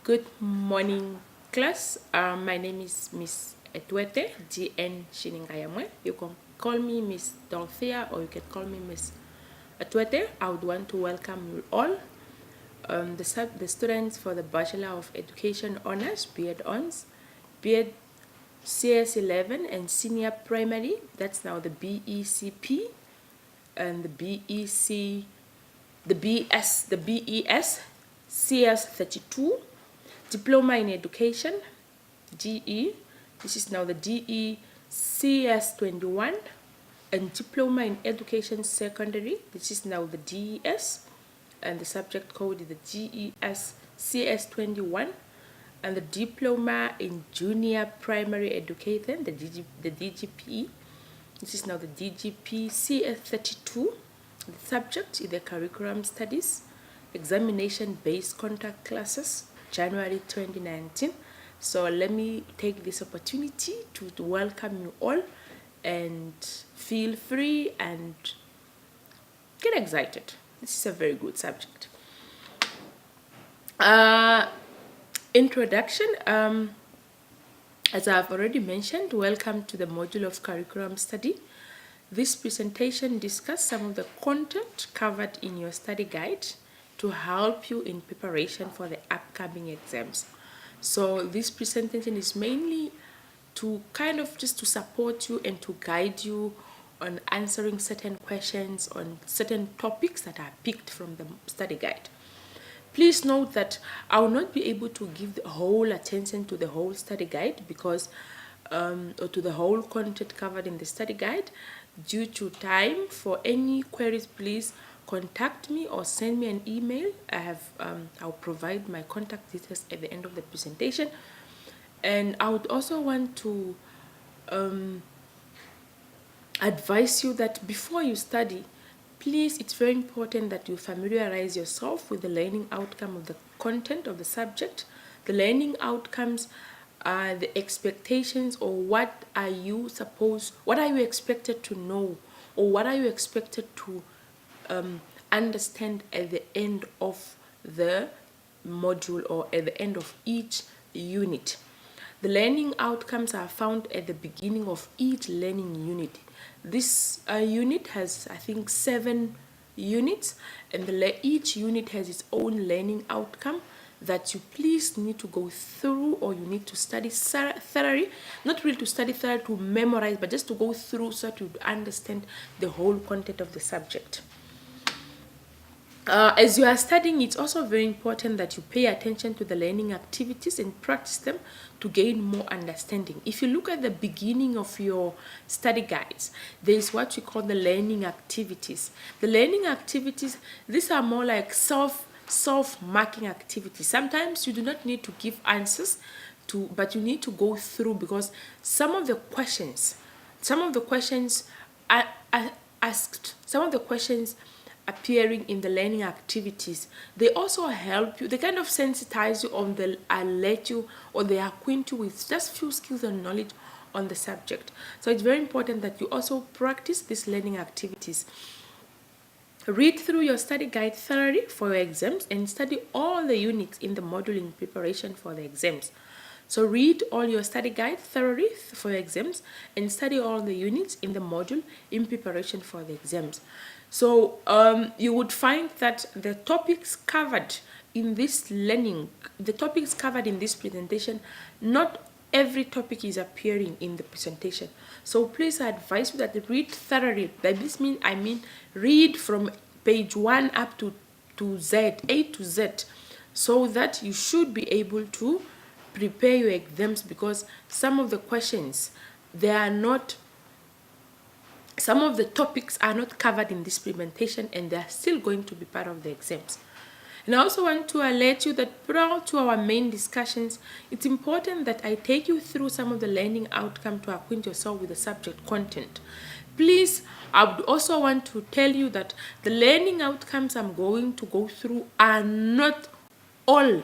Good morning, class. My name is Miss Etwete, GN Shiningayamwe. You can call me Miss Dorothea or you can call me Miss Etwete. I would want to welcome you all. The students for the Bachelor of Education Honors, BEd Hons, BEd CS11 and Senior Primary, that's now the BECP, and the BEC, the BES CS32, Diploma in Education, DE, this is now the DE CS21, and Diploma in Education Secondary, this is now the DES, and the subject code is the GES CS21, and the Diploma in Junior Primary Education, the DGP, this is now the DGP CS32. The subject is the Curriculum Studies, Examination-Based Contact Classes, January 2019. So let me take this opportunity to welcome you all and feel free and get excited. This is a very good subject. Introduction. As I've already mentioned, welcome to the module of curriculum study. This presentation discusses some of the content covered in your study guide to help you in preparation for the upcoming exams. So this presentation is mainly to kind of just to support you and to guide you on answering certain questions on certain topics that are picked from the study guide. Please note that I will not be able to give the whole attention to the whole study guide because or to the whole content covered in the study guide due to time. For any queries, please contact me or send me an email. I'll provide my contact details at the end of the presentation. And I would also want to advise you that before you study, please, it's very important that you familiarize yourself with the learning outcome of the content of the subject. The learning outcomes are the expectations, or what are you expected to know, or what are you expected to understand at the end of the module or at the end of each unit. The learning outcomes are found at the beginning of each learning unit. This unit has, I think, 7 units, and each unit has its own learning outcome that you please need to go through, or you need to study thoroughly. Not really to study thoroughly to memorize, but just to go through so that you understand the whole content of the subject. As you are studying, it's also very important that you pay attention to the learning activities and practice them to gain more understanding. If you look at the beginning of your study guides, there is what we call the learning activities. The learning activities, these are more like self-marking activities. Sometimes you do not need to give answers but you need to go through, because some of the questions are asked, some of the questions appearing in the learning activities, they also help you, they kind of sensitize you on the alert you, or they acquaint you with just few skills and knowledge on the subject. So it's very important that you also practice these learning activities. Read through your study guide thoroughly for your exams and study all the units in the module in preparation for the exams. So read all your study guide thoroughly for your exams and study all the units in the module in preparation for the exams. So you would find that the topics covered in this presentation, not every topic is appearing in the presentation. So please, I advise you that read thoroughly. By this I mean read from page 1 up to Z, A to Z, so that you should be able to prepare your exams, because some of the questions, some of the topics are not covered in this presentation and they are still going to be part of the exams. And I also want to alert you that prior to our main discussions, it's important that I take you through some of the learning outcome to acquaint yourself with the subject content. Please, I would also want to tell you that the learning outcomes I'm going to go through are not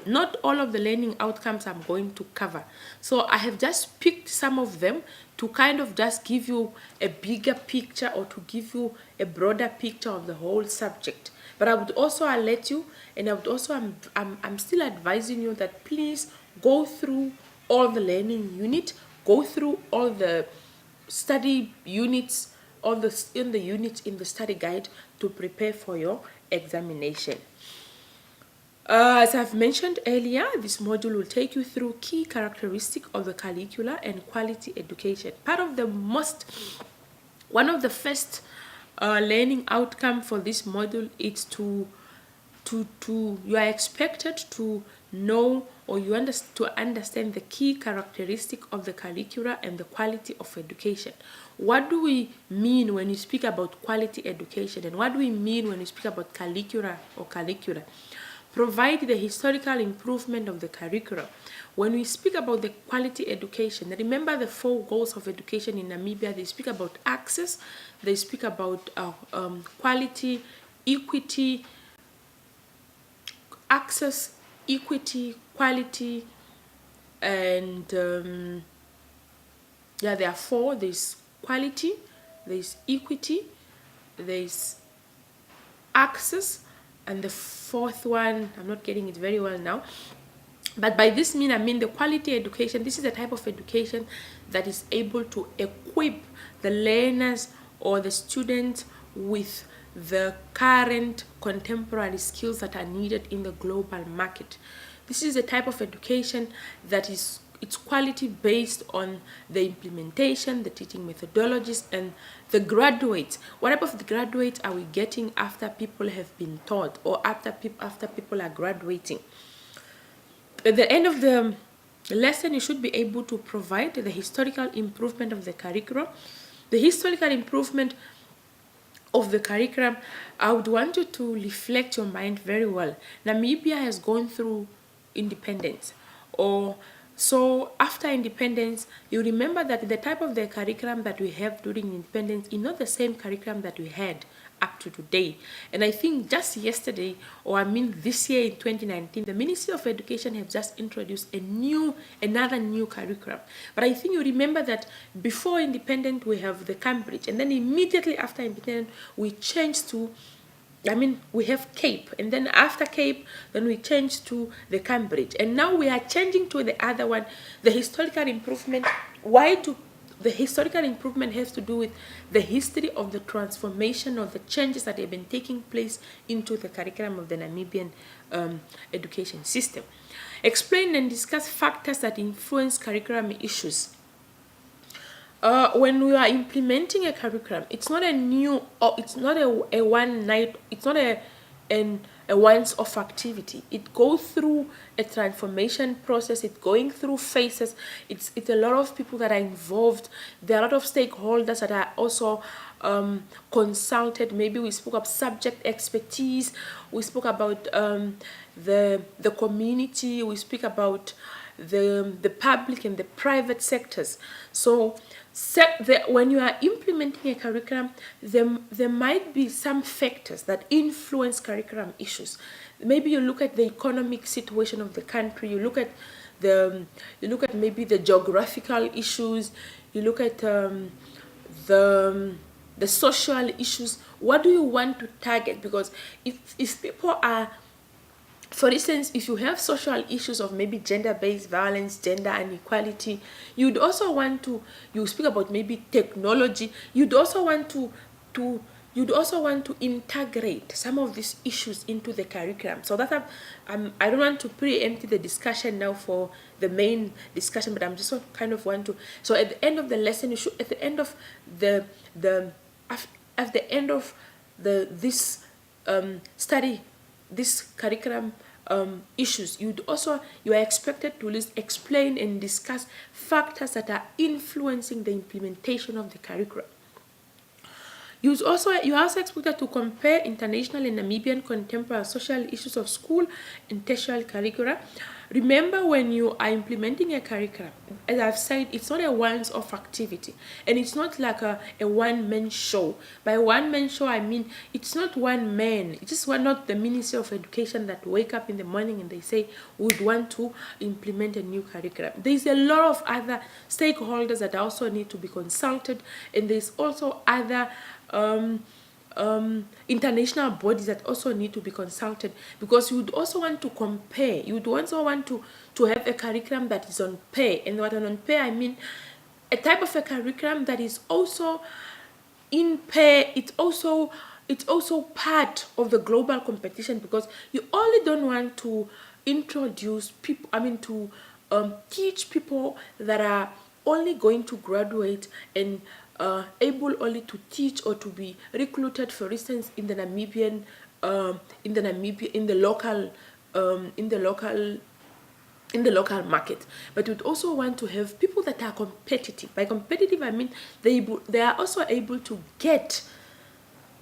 not all of the learning outcomes I'm going to cover. So I have just picked some of them to kind of just give you a bigger picture, or to give you a broader picture of the whole subject. But I would also alert you, and I would also, I'm still advising you that please go through all the learning unit, go through all the study units, all the in the units in the study guide to prepare for your examination. As I've mentioned earlier, this module will take you through key characteristics of the curricula and quality education. One of the first learning outcome for this module is you are expected to know, or to understand the key characteristic of the curricula and the quality of education. What do we mean when we speak about quality education, and what do we mean when we speak about curricula or curricula? Provide the historical improvement of the curriculum. When we speak about the quality education, remember the 4 goals of education in Namibia. They speak about access, they speak about quality, equity, access, equity, quality, and there are 4. There's quality, there's equity, there's access, and the 4th one, I'm not getting it very well now. But by this I mean the quality education. This is the type of education that is able to equip the learners or the students with the current contemporary skills that are needed in the global market. This is the type of education that it's quality based on the implementation, the teaching methodologies, and the graduates. What type of the graduates are we getting after people have been taught, or after people are graduating? At the end of the lesson, you should be able to provide the historical improvement of the curriculum. The historical improvement of the curriculum, I would want you to reflect your mind very well. Namibia has gone through independence, so after independence, you remember that the type of the curriculum that we have during independence is not the same curriculum that we had up to today. And I think just yesterday, this year in 2019, the Ministry of Education have just introduced another new curriculum. But I think you remember that before independence we have the Cambridge, and then immediately after independence we changed to, we have Cape, and then after Cape, then we changed to the Cambridge, and now we are changing to the other one, the historical improvement. The historical improvement has to do with the history of the transformation of the changes that have been taking place into the curriculum of the Namibian education system. Explain and discuss factors that influence curriculum issues. When we are implementing a curriculum, it's not it's not a one night, it's not a once-off activity. It goes through a transformation process. It's going through phases. It's a lot of people that are involved. There are a lot of stakeholders that are also consulted. Maybe we spoke of subject expertise. We spoke about the community. We speak about the public and the private sectors. So when you are implementing a curriculum, there might be some factors that influence curriculum issues. Maybe you look at the economic situation of the country. You look at maybe the geographical issues. You look at the social issues. What do you want to target? Because if people are, for instance, if you have social issues of maybe gender-based violence, gender inequality, you'd also want to, you speak about maybe technology, you'd also want to integrate some of these issues into the curriculum. So that I don't want to preempt the discussion now for the main discussion, but I'm just kind of want to. So at the end of the lesson, you should, at the end of this study, this curriculum issues, you are expected to explain and discuss factors that are influencing the implementation of the curriculum. You are also expected to compare international and Namibian contemporary social issues of school and tertiary curricula. Remember, when you are implementing a curriculum, as I've said, it's not a once-off activity, and it's not like a one-man show. By one-man show, I mean it's not one man. It's just not the Ministry of Education that wake up in the morning and they say we would want to implement a new curriculum. There's a lot of other stakeholders that also need to be consulted, and there's also other international bodies that also need to be consulted, because you would also want to compare. You would also want to have a curriculum that is on pay. And what on pay, I mean a type of a curriculum that is also in pay. It's also part of the global competition, because you only don't want to introduce people, to teach people that are only going to graduate and able only to teach or to be recruited, for instance, in the local market. But we'd also want to have people that are competitive. By competitive, I mean they are also able to get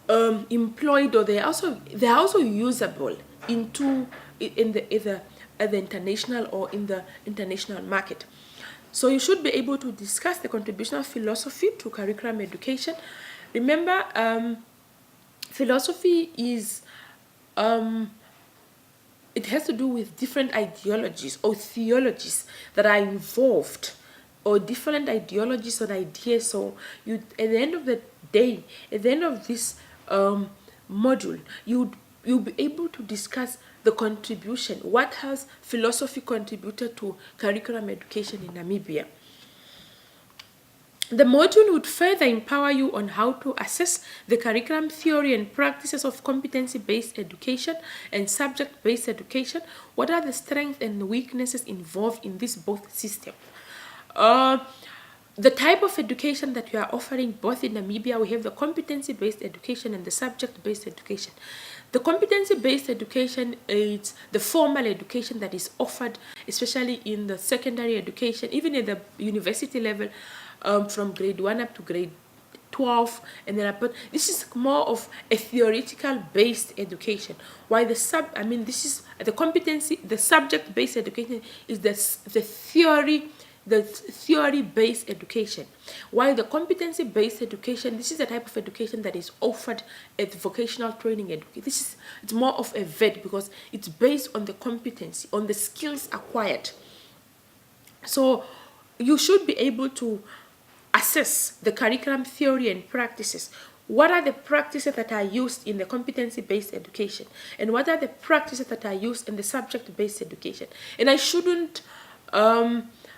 employed, or they are also usable in the international or in the international market. So you should be able to discuss the contributional philosophy to curriculum education. Remember, philosophy is it has to do with different ideologies or theologies that are involved, or different ideologies or ideas. So you, at the end of the day, at the end of this module, you'll be able to discuss the contribution. What has philosophy contributed to curriculum education in Namibia? The module would further empower you on how to assess the curriculum theory and practices of competency-based education and subject-based education. What are the strengths and weaknesses involved in this both systems? The type of education that we are offering both in Namibia, we have the competency-based education and the subject-based education. The competency-based education is the formal education that is offered, especially in the secondary education, even at the university level, from grade 1 up to grade 12, and then but this is more of a theoretical based education. While the subject-based education is the theory-based education. While the competency-based education, this is the type of education that is offered at vocational training education. It's more of a VET, because it's based on the competency, on the skills acquired. So you should be able to assess the curriculum theory and practices. What are the practices that are used in the competency-based education, and what are the practices that are used in the subject-based education? And I shouldn't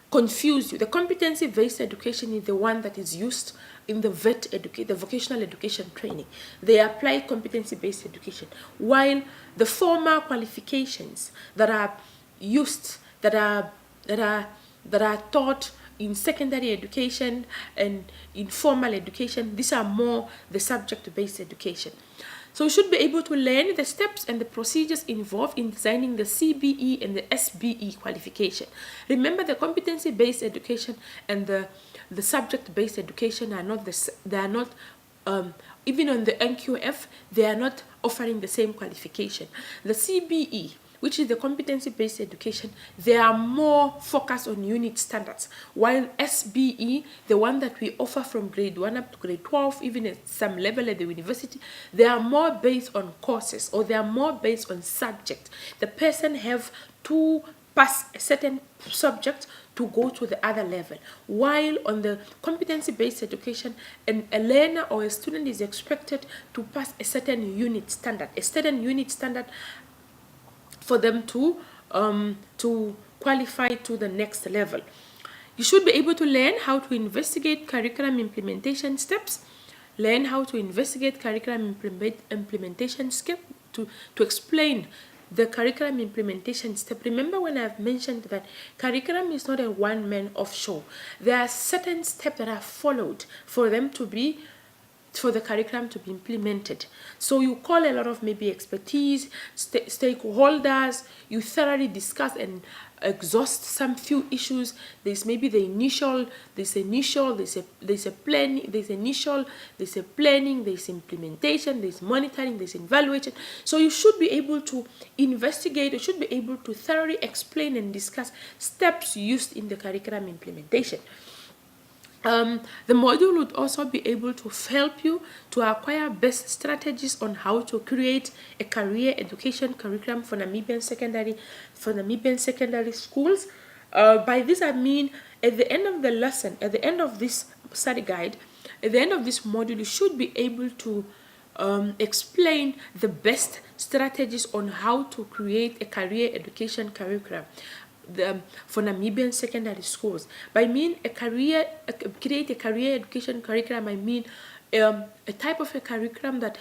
confuse you. The competency-based education is the one that is used in the the vocational education training. They apply competency-based education, while the formal qualifications that are used, that are taught in secondary education and in formal education, these are more the subject-based education. So you should be able to learn the steps and the procedures involved in designing the CBE and the SBE qualification. Remember, the competency-based education and the subject-based education are not even on the NQF, they are not offering the same qualification. The CBE, which is the competency-based education, they are more focused on unit standards, while SBE, the one that we offer from grade 1 up to grade 12, even at some level at the university, they are more based on courses, or they are more based on subject. The person have to pass a certain subject to go to the other level, while on the competency-based education, a learner or a student is expected to pass a certain unit standard, for them to qualify to the next level. You should be able to learn how to investigate curriculum implementation steps, learn how to investigate curriculum implementation step to explain the curriculum implementation step. Remember when I've mentioned that curriculum is not a one-man off show. There are certain steps that are followed for them to be for the curriculum to be implemented. So you call a lot of maybe expertise, stakeholders, you thoroughly discuss and exhaust some few issues. There's maybe the initial, there's a planning, there's a planning, there's implementation, there's monitoring, there's evaluation. So you should be able to investigate, you should be able to thoroughly explain and discuss steps used in the curriculum implementation. The module would also be able to help you to acquire best strategies on how to create a career education curriculum for Namibian secondary schools. By this I mean, at the end of the lesson, at the end of this study guide, at the end of this module, you should be able to explain the best strategies on how to create a career education curriculum for Namibian secondary schools. By mean create a career education curriculum, I mean a type of a curriculum that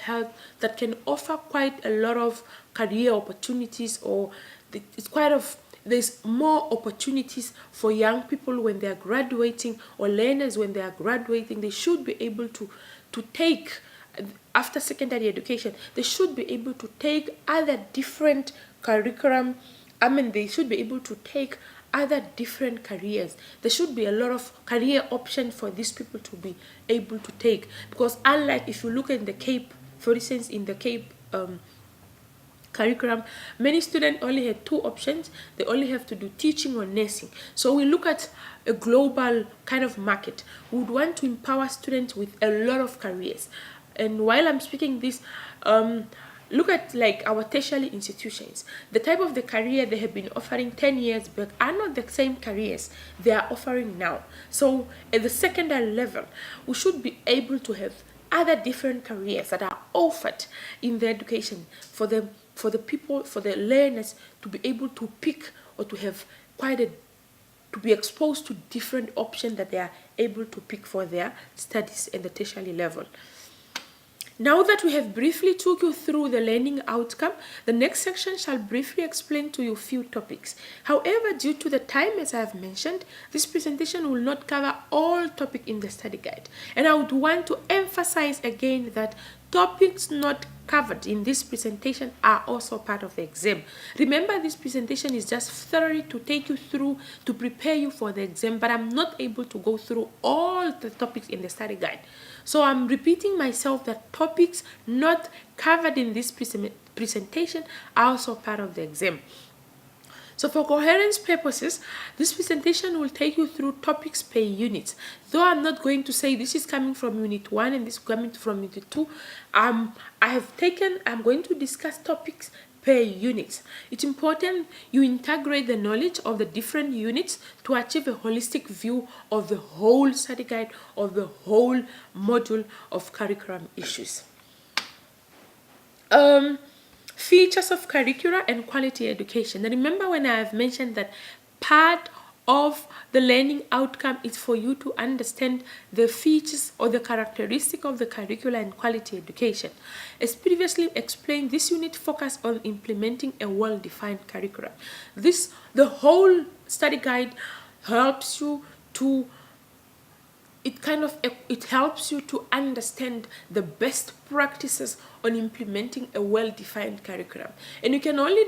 can offer quite a lot of career opportunities, or there's more opportunities for young people when they are graduating, or learners when they are graduating. They should be able to take, after secondary education, they should be able to take other different curriculum. They should be able to take other different careers. There should be a lot of career options for these people to be able to take, because unlike if you look at the Cape, for instance, in the Cape curriculum, many students only had two options. They only have to do teaching or nursing. So we look at a global kind of market. We would want to empower students with a lot of careers. And while I'm speaking this, look at like our tertiary institutions. The type of the career they have been offering 10 years back are not the same careers they are offering now. So at the secondary level, we should be able to have other different careers that are offered in the education for the people, for the learners to be able to pick, or to have to be exposed to different options that they are able to pick for their studies at the tertiary level. Now that we have briefly took you through the learning outcome, the next section shall briefly explain to you few topics. However, due to the time, as I have mentioned, this presentation will not cover all topics in the study guide. And I would want to emphasize again that topics not covered in this presentation are also part of the exam. Remember, this presentation is just thoroughly to take you through, to prepare you for the exam, but I'm not able to go through all the topics in the study guide. So I'm repeating myself that topics not covered in this presentation are also part of the exam. So for coherence purposes, this presentation will take you through topics per unit. Though I'm not going to say this is coming from unit 1 and this is coming from unit 2, I'm going to discuss topics per unit. It's important you integrate the knowledge of the different units to achieve a holistic view of the whole study guide, of the whole module of curriculum issues. Features of curricula and quality education. Now remember when I have mentioned that part of the learning outcome is for you to understand the features or the characteristic of the curricula and quality education. As previously explained, this unit focuses on implementing a well-defined curriculum. The whole study guide helps you to it helps you to understand the best practices on implementing a well-defined curriculum. And you can only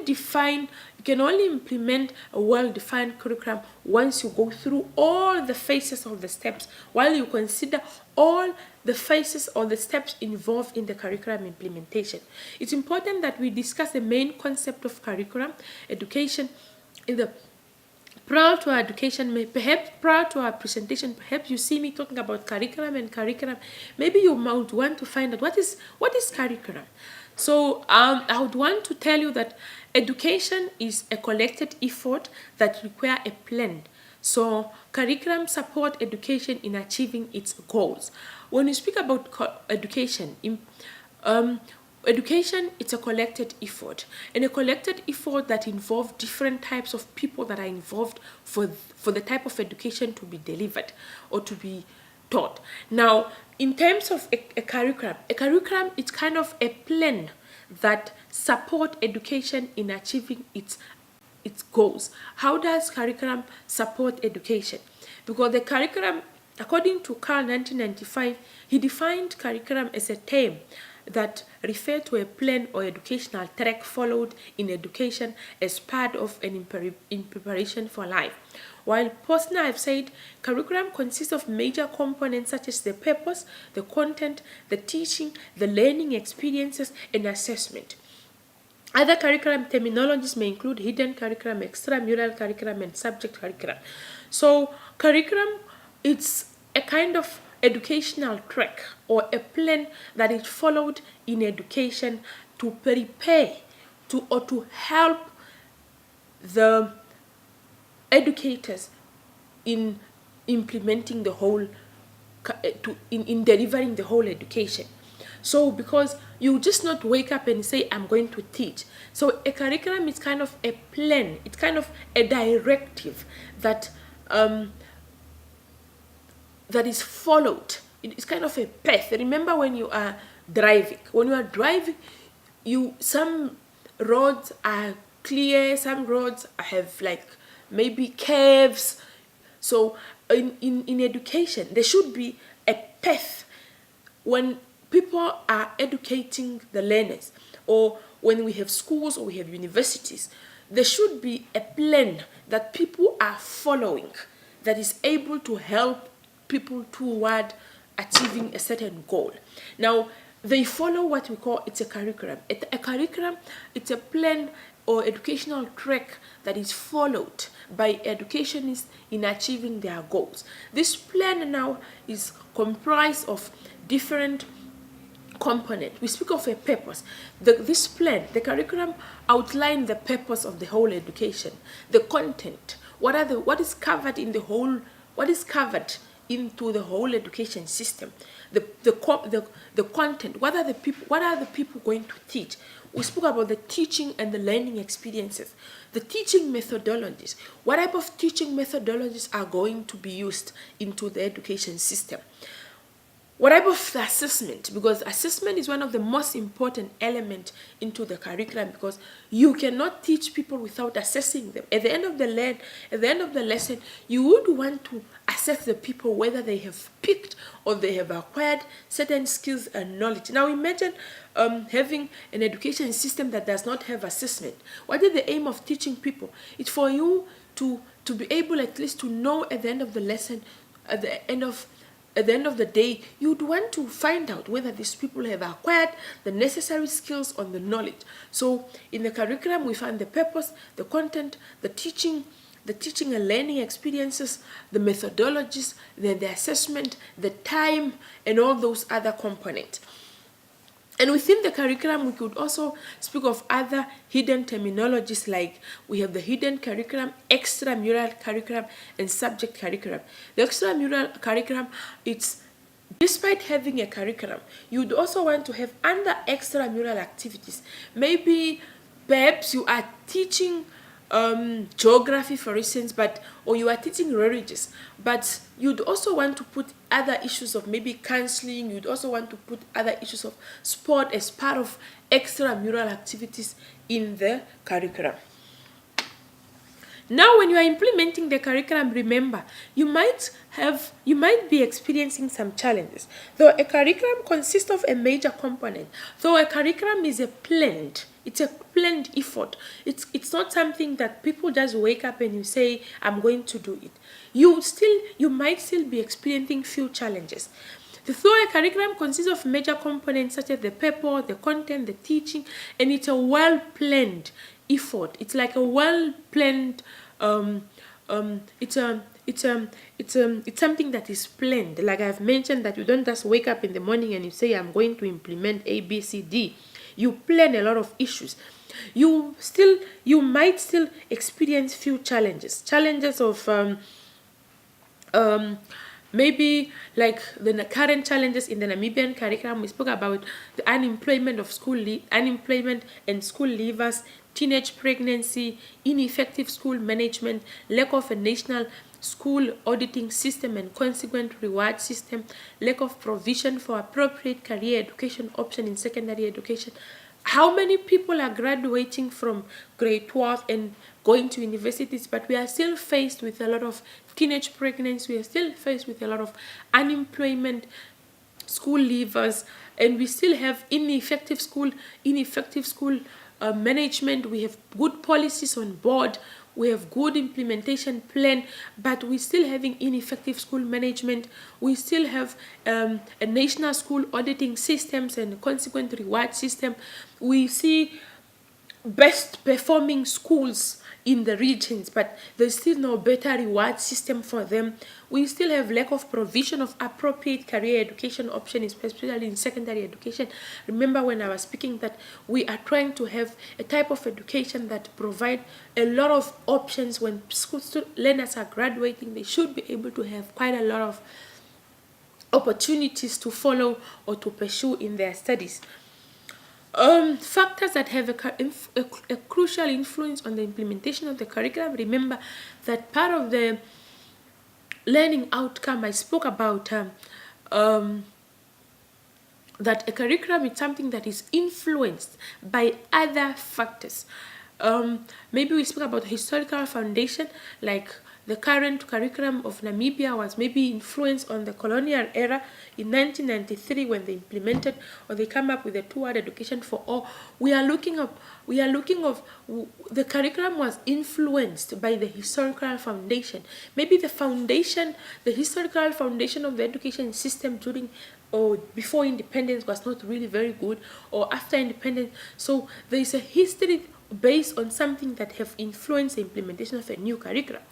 implement a well-defined curriculum once you go through all the phases of the steps, while you consider all the phases or the steps involved in the curriculum implementation. It's important that we discuss the main concept of curriculum education in the prior to our education, perhaps prior to our presentation, perhaps you see me talking about curriculum. Maybe you might want to find out what is curriculum. So I would want to tell you that education is a collected effort that requires a plan. So curriculum support education in achieving its goals. When you speak about education, education, it's a collected effort, and a collected effort that involves different types of people that are involved for the type of education to be delivered or to be taught. Now, in terms of a curriculum, it's kind of a plan that support education in achieving its goals. How does curriculum support education? Because the curriculum According to Carl 1995, he defined curriculum as a term that refer to a plan or educational track followed in education as part of an in preparation for life. While Posner have said curriculum consists of major components such as the purpose, the content, the teaching, the learning experiences, and assessment. Other curriculum terminologies may include hidden curriculum, extramural curriculum, and subject curriculum. So curriculum, it's a kind of educational track or a plan that is followed in education to prepare or to help the educators in implementing the whole, in delivering the whole education. So because you just not wake up and say, I'm going to teach. So a curriculum is kind of a plan. It's kind of a directive that that is followed. It's kind of a path. Remember when you are driving. When you are driving, some roads are clear, some roads have like maybe curves. So in education, there should be a path. When people are educating the learners, or when we have schools or we have universities, there should be a plan that people are following that is able to help people toward achieving a certain goal. Now, they follow what we call, it's a curriculum. A curriculum, it's a plan or educational track that is followed by educationists in achieving their goals. This plan now is comprised of different components. We speak of a purpose. This plan, the curriculum, outline the purpose of the whole education, the content, what is covered in the whole, what is covered into the whole education system, the content, what are the people going to teach. We spoke about the teaching and the learning experiences, the teaching methodologies. What type of teaching methodologies are going to be used into the education system? What type of assessment? Because assessment is one of the most important elements into the curriculum, because you cannot teach people without assessing them. At the end of the lesson, you would want to assess the people whether they have picked or they have acquired certain skills and knowledge. Now imagine having an education system that does not have assessment. What is the aim of teaching people? It's for you to be able at least to know at the end of the lesson, at the end of the day, you'd want to find out whether these people have acquired the necessary skills or the knowledge. So in the curriculum, we find the purpose, the content, the teaching and learning experiences, the methodologies, the assessment, the time, and all those other components. And within the curriculum, we could also speak of other hidden terminologies, like we have the hidden curriculum, extramural curriculum, and subject curriculum. The extramural curriculum, it's despite having a curriculum, you'd also want to have other extramural activities. Maybe perhaps you are teaching geography, for instance, or you are teaching religious, but you'd also want to put other issues of maybe counseling. You'd also want to put other issues of sport as part of extramural activities in the curriculum. Now, when you are implementing the curriculum, remember, you might be experiencing some challenges. Though a curriculum consists of a major component, though a curriculum is it's a planned effort. It's not something that people just wake up and you say, I'm going to do it. You might still be experiencing few challenges. Though a curriculum consists of major components such as the purpose, the content, the teaching, and it's a well-planned effort. It's like a well-planned. It's something that is planned. Like I've mentioned, that you don't just wake up in the morning and you say, I'm going to implement A, B, C, D. You plan a lot of issues. You might still experience few challenges of maybe like the current challenges in the Namibian curriculum. We spoke about the unemployment and school leavers, teenage pregnancy, ineffective school management, lack of a national school auditing system and consequent reward system, lack of provision for appropriate career education option in secondary education, How many people are graduating from grade 12 and going to universities, but we are still faced with a lot of teenage pregnancy, we are still faced with a lot of unemployment, school leavers, and we still have ineffective school management. We have good policies on board, we have good implementation plan, but we still having ineffective school management. We still have a national school auditing systems and consequent reward system. We see best performing schools in the regions, but there's still no better reward system for them. We still have lack of provision of appropriate career education options, especially in secondary education. Remember when I was speaking that we are trying to have a type of education that provide a lot of options. When school learners are graduating, they should be able to have quite a lot of opportunities to follow or to pursue in their studies. Factors that have a crucial influence on the implementation of the curriculum. Remember that part of the learning outcome I spoke about, that a curriculum is something that is influenced by other factors. Maybe we spoke about historical foundation, like the current curriculum of Namibia was maybe influenced on the colonial era in 1993 when they implemented or they come up with a two-word education for all. We are looking of the curriculum was influenced by the historical foundation. Maybe the historical foundation of the education system during or before independence was not really very good, or after independence. So there is a history based on something that have influenced the implementation of a new curriculum.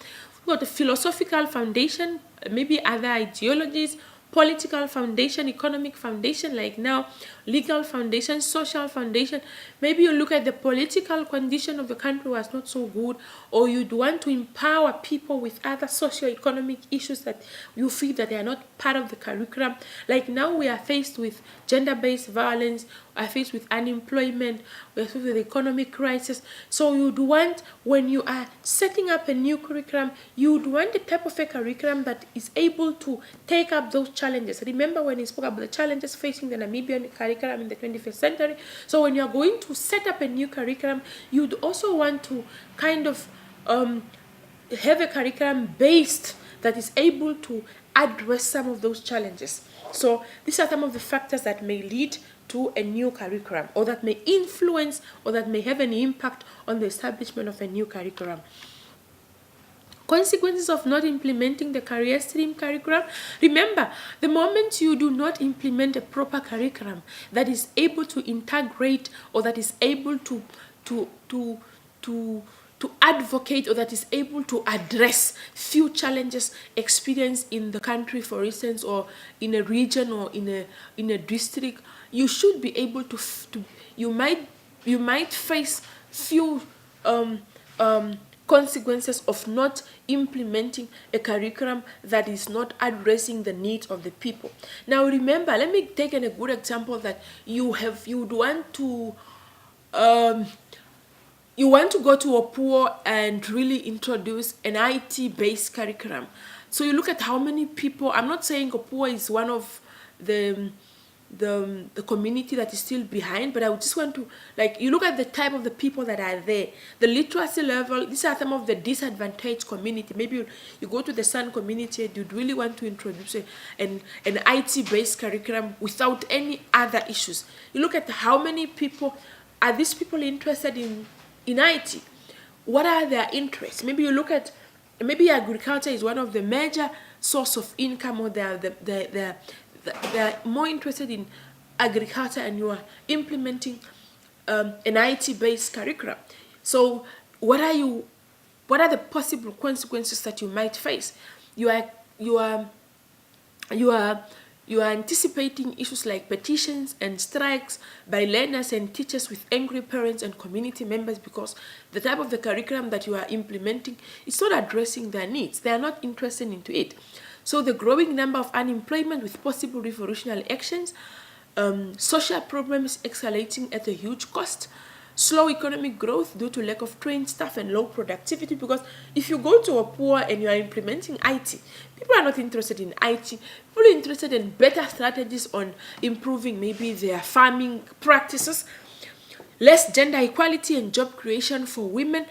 We've got a philosophical foundation, maybe other ideologies, political foundation, economic foundation, like now legal foundation, social foundation. Maybe you look at the political condition of the country was not so good, or you'd want to empower people with other socio-economic issues that you feel that they are not part of the curriculum. Like now we are faced with gender-based violence, we are faced with unemployment, we are faced with economic crisis. So you'd want, when you are setting up a new curriculum, you'd want the type of a curriculum that is able to take up those challenges. Remember when he spoke about the challenges facing the Namibian curriculum in the 21st century? So when you're going to set up a new curriculum, you'd also want to kind of have a curriculum based that is able to address some of those challenges. So these are some of the factors that may lead to a new curriculum, or that may influence, or that may have an impact on the establishment of a new curriculum. Consequences of not implementing the career stream curriculum. Remember, the moment you do not implement a proper curriculum that is able to integrate, or that is able to advocate, or that is able to address few challenges experienced in the country, for instance, or in a region, or in a district, you should be able to you might face few consequences of not implementing a curriculum that is not addressing the needs of the people. Now remember, let me take a good example that you would want to you want to go to Opua and really introduce an IT-based curriculum. So you look at how many people, I'm not saying Opua is one of the community that is still behind, but I would just want to, like, you look at the type of the people that are there, the literacy level. These are some of the disadvantaged community. Maybe you go to the Sun community and you'd really want to introduce an IT-based curriculum without any other issues. You look at how many people, are these people interested in IT? What are their interests? Maybe you look at, maybe agriculture is one of the major source of income, or they're more interested in agriculture, and you are implementing an IT-based curriculum. So what are the possible consequences that you might face? You are anticipating issues like petitions and strikes by learners and teachers with angry parents and community members, because the type of the curriculum that you are implementing is not addressing their needs. They are not interested into it. So the growing number of unemployment with possible revolutionary actions, social problems escalating at a huge cost, slow economic growth due to lack of trained staff and low productivity. Because if you go to Opua and you are implementing IT, people are not interested in IT. People are interested in better strategies on improving maybe their farming practices. less gender equality and job creation for women.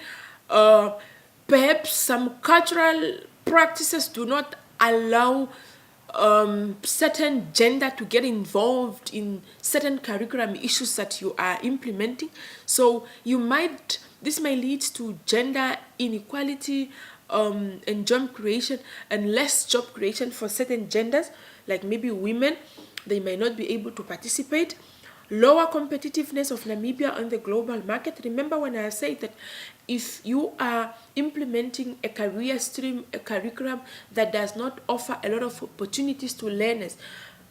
Perhaps some cultural practices do not allow certain gender to get involved in certain curriculum issues that you are implementing. So this may lead to gender inequality and job creation, and less job creation for certain genders, like maybe women. They may not be able to participate. Lower competitiveness of Namibia on the global market. Remember when I said that if you are implementing a career stream, a curriculum that does not offer a lot of opportunities to learners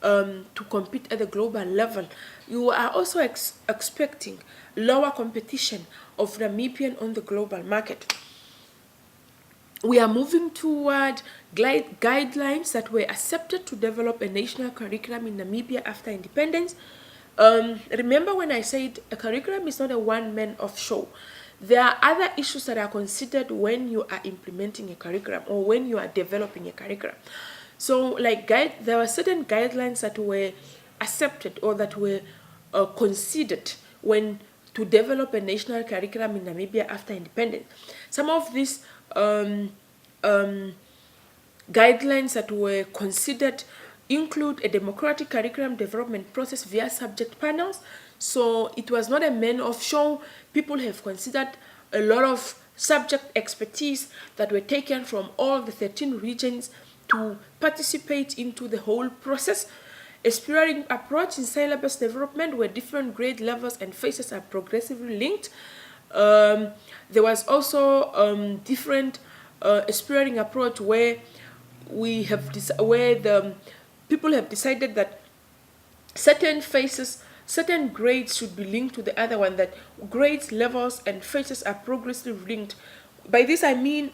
to compete at the global level, you are also expecting lower competition of Namibian on the global market. We are moving toward guidelines that were accepted to develop a national curriculum in Namibia after independence. Remember when I said a curriculum is not a one-man off show. There are other issues that are considered when you are implementing a curriculum or when you are developing a curriculum. So like there were certain guidelines that were accepted or that were considered when to develop a national curriculum in Namibia after independence. Some of these guidelines that were considered include a democratic curriculum development process via subject panels. So it was not a man-off show. People have considered a lot of subject expertise that were taken from all the 13 regions to participate into the whole process. A spiraling approach in syllabus development where different grade levels and phases are progressively linked. There was also different spiraling approach where the people have decided that certain phases, certain grades should be linked to the other one, that grades, levels, and phases are progressively linked. By this I mean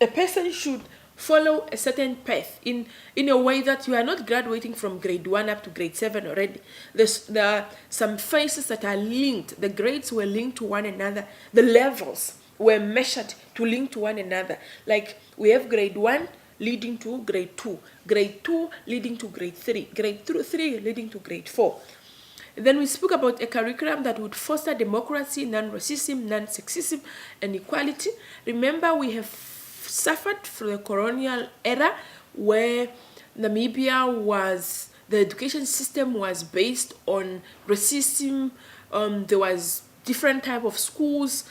a person should follow a certain path in a way that you are not graduating from grade 1 up to grade 7 already. There are some phases that are linked. The grades were linked to one another. The levels were measured to link to one another. Like we have grade 1 leading to grade 2, grade 2 leading to grade 3, grade 3 leading to grade 4. Then we spoke about a curriculum that would foster democracy, non-racism, non-sexism, and equality. Remember, we have suffered from the colonial era where the education system was based on racism. There was different type of schools,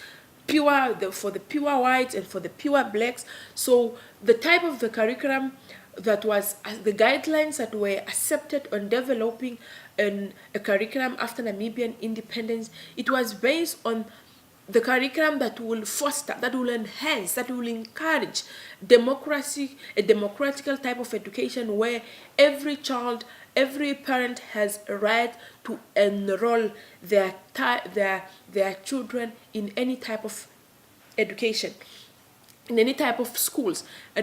for the pure whites and for the pure blacks. So the type of the curriculum that was the guidelines that were accepted on developing a curriculum after Namibian independence, it was based on the curriculum that will foster, that will enhance, that will encourage democracy, a democratical type of education where every child, every parent has a right to enroll their children in any type of education, in any type of schools. A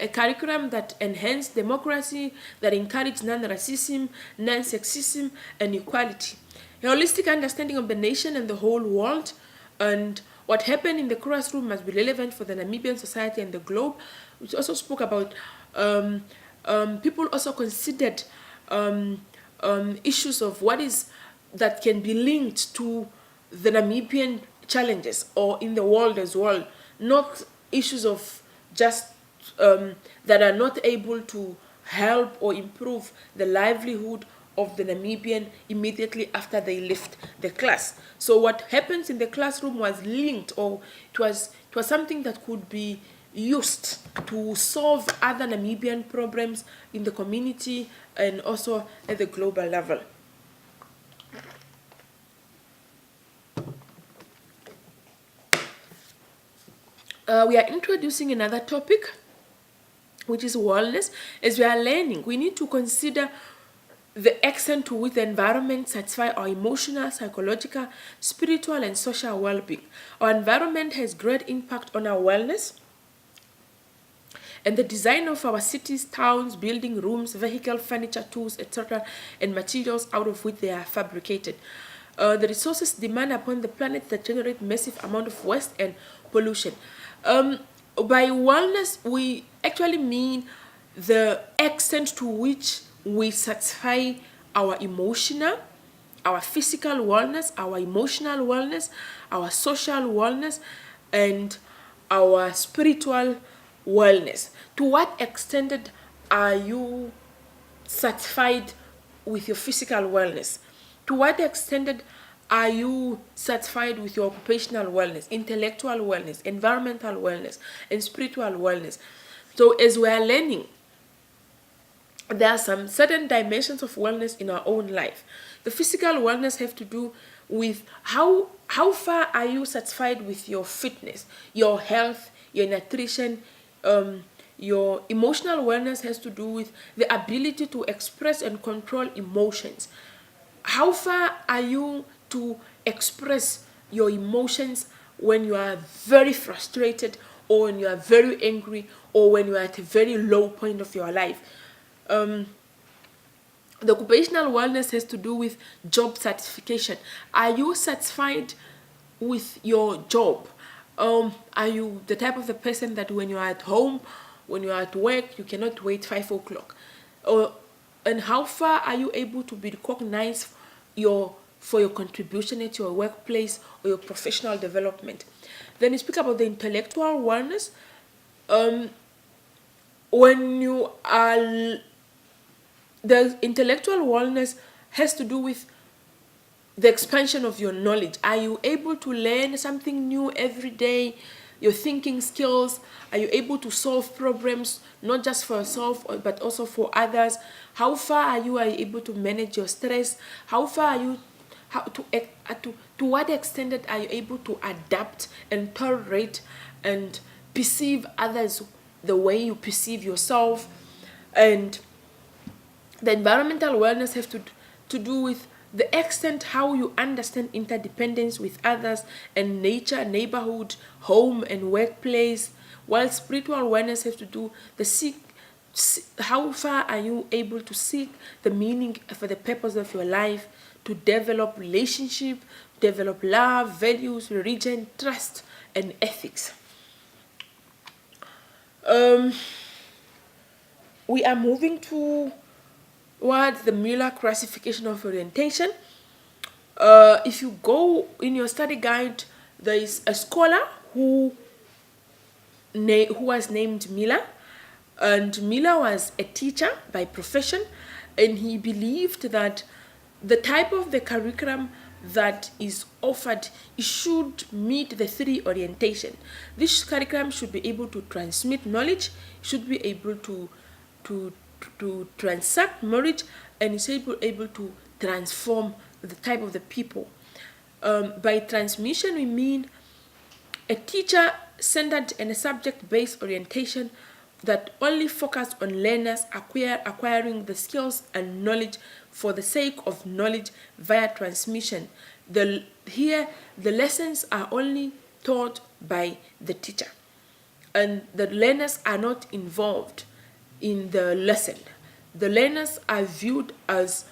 curriculum that enhances democracy, that encourages non-racism, non-sexism, and equality. A holistic understanding of the nation and the whole world, and what happened in the classroom must be relevant for the Namibian society and the globe. We also spoke about people also considered issues of that can be linked to the Namibian challenges or in the world as well, not issues of just that are not able to help or improve the livelihood of the Namibian immediately after they left the class. So what happens in the classroom was linked, or it was something that could be used to solve other Namibian problems in the community and also at the global level. We are introducing another topic, which is wellness. As we are learning, we need to consider the extent to which the environment satisfies our emotional, psychological, spiritual, and social well-being. Our environment has great impact on our wellness, and the design of our cities, towns, building, rooms, vehicle, furniture, tools, etc., and materials out of which they are fabricated. The resources demand upon the planet that generate massive amount of waste and pollution. By wellness, we actually mean the extent to which we satisfy our emotional, our physical wellness, our emotional wellness, our social wellness, and our spiritual wellness. To what extent are you satisfied with your physical wellness? To what extent are you satisfied with your occupational wellness, intellectual wellness, environmental wellness, and spiritual wellness? So as we are learning, there are some certain dimensions of wellness in our own life. The physical wellness have to do with how far are you satisfied with your fitness, your health, your nutrition. Your emotional wellness has to do with the ability to express and control emotions. How far are you to express your emotions when you are very frustrated, or when you are very angry, or when you are at a very low point of your life? The occupational wellness has to do with job satisfaction. Are you satisfied with your job? Are you the type of the person that when you are at home, when you are at work, you cannot wait 5 o'clock? And how far are you able to be recognized for your contribution at your workplace or your professional development? Then you speak about the intellectual wellness. When you are The intellectual wellness has to do with the expansion of your knowledge. Are you able to learn something new every day? Your thinking skills. Are you able to solve problems, not just for yourself, but also for others? How far are you able to manage your stress? How far are you, to what extent are you able to adapt and tolerate and perceive others the way you perceive yourself? And the environmental wellness has to do with the extent how you understand interdependence with others and nature, neighborhood, home, and workplace. While spiritual wellness has to do how far are you able to seek the meaning for the purpose of your life, to develop relationship, develop love, values, religion, trust, and ethics. We are moving towards the Miller classification of orientation. If you go in your study guide, there is a scholar who was named Miller, and Miller was a teacher by profession, and he believed that the type of the curriculum that is offered, it should meet the 3 orientation. This curriculum should be able to transmit knowledge, should be able to transact knowledge, and is able to transform the type of the people. By transmission, we mean a teacher-centered and a subject-based orientation that only focus on learners acquiring the skills and knowledge for the sake of knowledge via transmission. Here, the lessons are only taught by the teacher, and the learners are not involved in the lesson. The learners are viewed as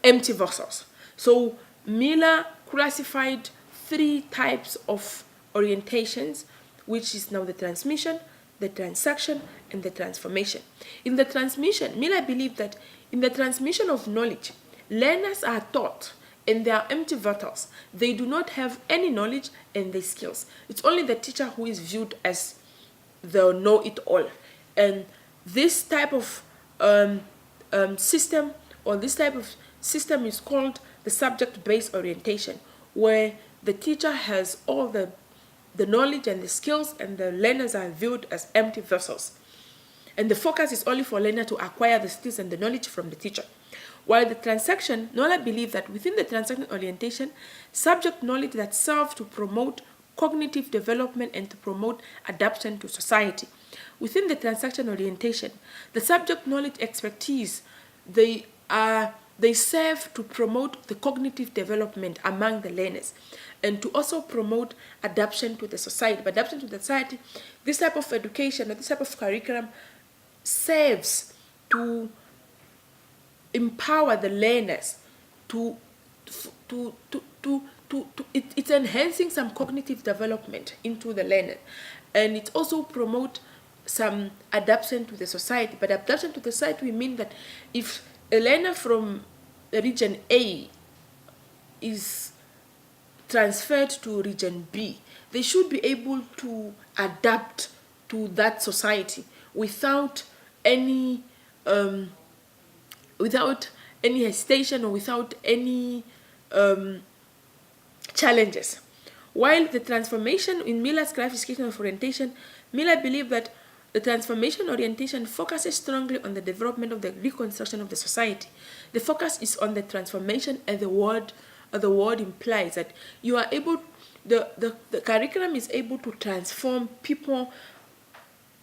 empty vessels. So Miller classified 3 types of orientations, which is now the transmission, the transaction, and the transformation. In the transmission, Miller believed that in the transmission of knowledge, learners are taught and they are empty vessels. They do not have any knowledge and the skills. It's only the teacher who is viewed as the know-it-all. And this type of system, or this type of system, is called the subject-based orientation, where the teacher has all the knowledge and the skills, and the learners are viewed as empty vessels. And the focus is only for learner to acquire the skills and the knowledge from the teacher. While the transaction, Nola believes that within the transaction orientation, subject knowledge that serves to promote cognitive development and to promote adaptation to society. Within the transaction orientation, the subject knowledge expertise, they serve to promote the cognitive development among the learners and to also promote adaptation to the society. But adaptation to the society, this type of education or this type of curriculum serves to empower the learners it's enhancing some cognitive development into the learner, and it also promote some adaptation to the society. But adaptation to the society, we mean that if a learner from region A is transferred to region B, they should be able to adapt to that society without any hesitation or without any challenges. While the transformation in Miller's classification of orientation, Miller believed that the transformation orientation focuses strongly on the development of the reconstruction of the society. The focus is on the transformation, and the word implies that you are able, the curriculum is able to transform people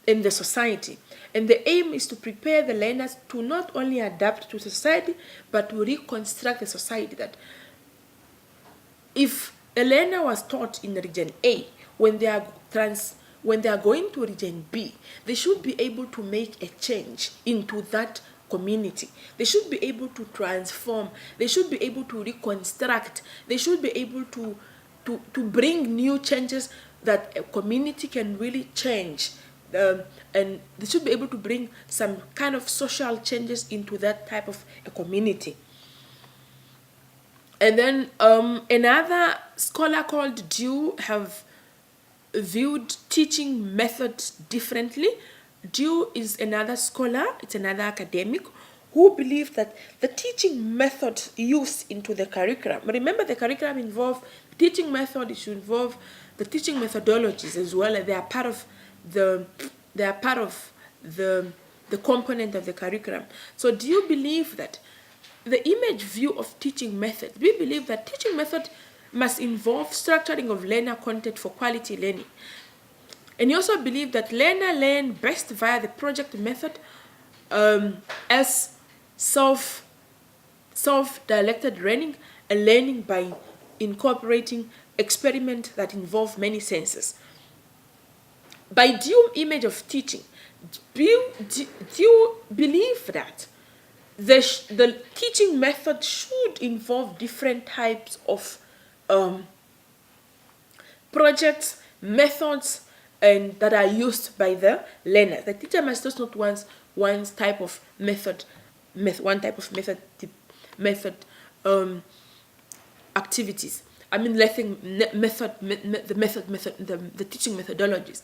in the society. And the aim is to prepare the learners to not only adapt to society, but to reconstruct the society. That if a learner was taught in region A, when they are going to region B, they should be able to make a change into that community. They should be able to transform. They should be able to reconstruct. They should be able to bring new changes that a community can really change. And they should be able to bring some kind of social changes into that type of a community. And then another scholar called Dew have viewed teaching methods differently. Dew is another scholar, it's another academic, who believes that the teaching method used into the curriculum, remember the curriculum involve teaching method, it should involve the teaching methodologies as well, and they are part of the component of the curriculum. So do you believe that the image view of teaching method, we believe that teaching method must involve structuring of learner content for quality learning. And you also believe that learner learn best via the project method as self-directed learning, and learning by incorporating experiment that involve many senses. By due image of teaching, do you believe that the teaching method should involve different types of projects, methods, and that are used by the learner? The teacher must just not one type of method activities. I mean, the teaching methodologies.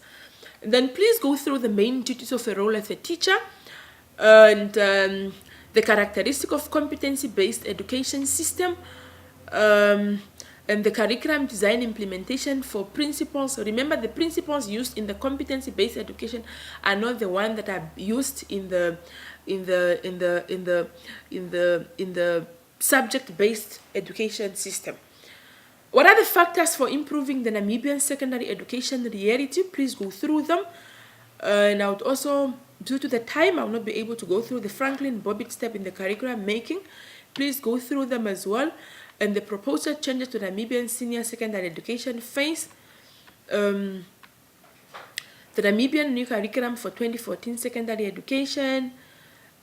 Then please go through the main duties of a role as a teacher, and the characteristic of competency-based education system, and the curriculum design implementation for principles. Remember, the principles used in the competency-based education are not the ones that are used in the subject-based education system. What are the factors for improving the Namibian secondary education reality? Please go through them. And I would also, due to the time, I will not be able to go through the Franklin Bobbitt step in the curriculum making. Please go through them as well. And the proposed changes to Namibian senior secondary education phase. The Namibian new curriculum for 2014 secondary education.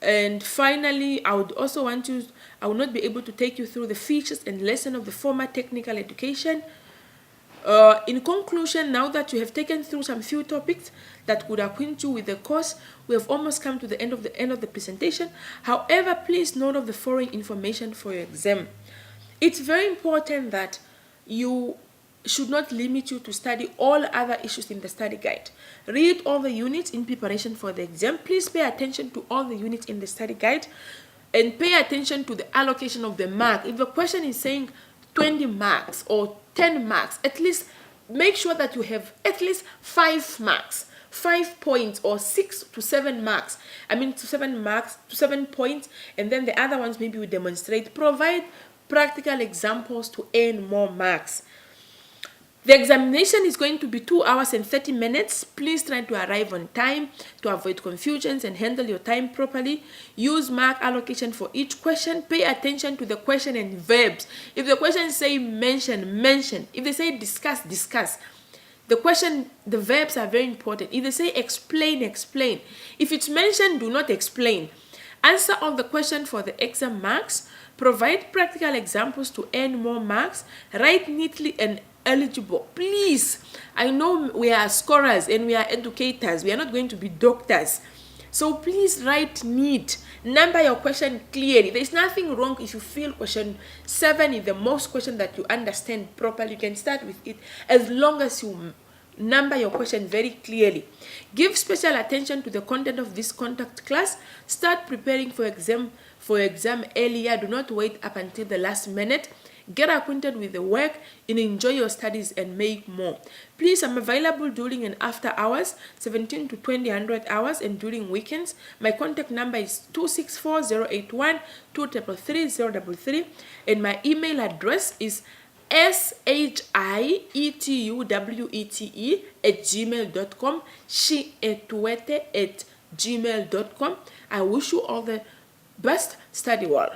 And finally, I would not be able to take you through the features and lesson of the former technical education. In conclusion, now that you have taken through some few topics that could acquaint you with the course, we have almost come to the end of the presentation. However, please note of the following information for your exam. It's very important that you should not limit you to study all other issues in the study guide. Read all the units in preparation for the exam. Please pay attention to all the units in the study guide, and pay attention to the allocation of the mark. If the question is saying 20 marks or 10 marks, at least make sure that you have at least 5 marks, 5 points, or 6 to 7 marks. I mean, to 7 points, and then the other ones maybe we demonstrate. Provide practical examples to earn more marks. The examination is going to be 2 hours and 30 minutes. Please try to arrive on time to avoid confusions and handle your time properly. Use mark allocation for each question. Pay attention to the question and verbs. If the question say mention, mention. If they say discuss, discuss. The verbs are very important. If they say explain, explain. If it's mentioned, do not explain. Answer all the questions for the exam marks. Provide practical examples to earn more marks. Write neatly and eligible. Please, I know we are scorers and we are educators. We are not going to be doctors. So please write neat. Number your question clearly. There is nothing wrong if you feel question 7 is the most question that you understand properly. You can start with it as long as you number your question very clearly. Give special attention to the content of this contact class. Start preparing for exam earlier. Do not wait up until the last minute. Get acquainted with the work and enjoy your studies and make more. Please, I'm available during and after hours, 17 to 20 hours, and during weekends. My contact number is 264-081-233-033, and my email address is shittuwete@gmail.com, shietwete@gmail.com. I wish you all the best. Study well.